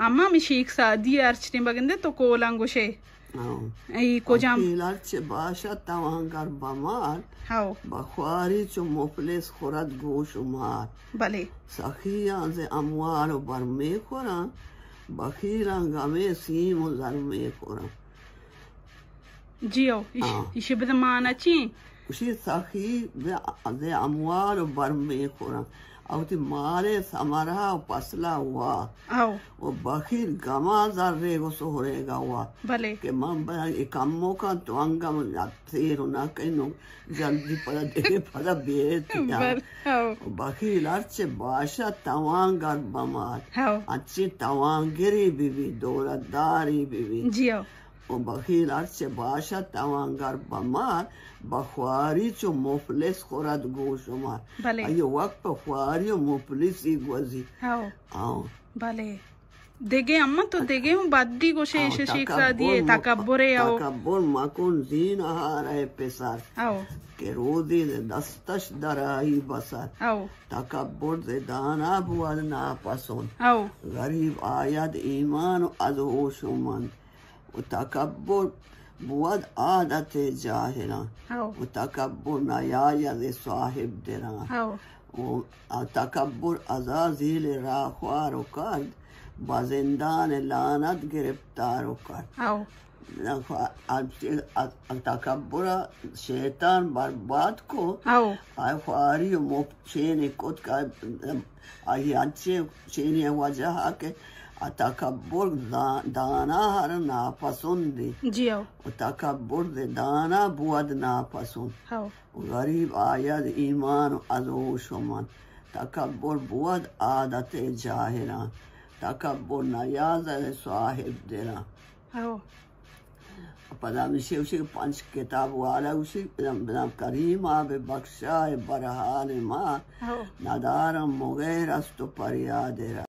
Amma mi sheik saadi archne bagande to kolangoshe. Ai kojam. Ilarche basha tawangar bamar. How? Bakhwari cho muflis khurad goshumar. Bale. Sakhiyan ze amwar barme khoran. Bakhiran game sim zarme khoran. Gio, ishi bada maana chi. Ushi sakhi ze amwar barme khoran. Auti mare samara pasla hua. Ao. वो बखीर गमा ज़र्रे को सोहरेगा हुआ भले के मां बया इकामों का तो अंगम जाते रोना कहीं जल्दी पड़ा दे पड़ा बेत यार बखीर अच्छे बाशा तवांगर बमार अच्छे तवांगरी बीवी दौलतदारी बीवी जियो वो बखीर अच्छे बाशा तवांगर बमार बख्वारी चो मुफलिस खुराद गोशुमार भले ये वक्त बख्वारी मुफलिस ही गुज़ी आओ भले देगे अम्मा तो देगे हूँ बद्दी को शेष शिक्षा दिए तकब्बुरे आओ तकब्बुर माकुन जीन आहार पेसार आओ के रोदी दे दस्तश दराई बसर आओ तकब्बुर दे दाना बुआद ना पसंद आओ गरीब आयत ईमान अज़ोशुमन वो तकब्बुर बुआद आदत जाहिरा आओ वो तकब्बुर नयाया दे साहिब देरा आओ वो तकब्बुर अज़ाज़ील राख्वार कर बाज़िंदान लानत गिरफ्तार कर आओ तकब्बुर शैतान बर्बाद को आओ ख्वारी मुफ्चेने कुत का आई अच्छे चेने वजह के तकब्बुर दाना हर नापसंदी जियो तकब्बुर दे दाना बुआद नापसंद आओ गरीब आयत ईमान अज़ोशुमन तकब्बुर बुआद आदत जाहिरा तकब्बुर नयाज़ साहिब देरा आओ पता मिशे उसी पंच किताब वाला उसी बिना करीम आबे बख्शा बरहान माँ नदारम मुगैर अस्तु परिया देरा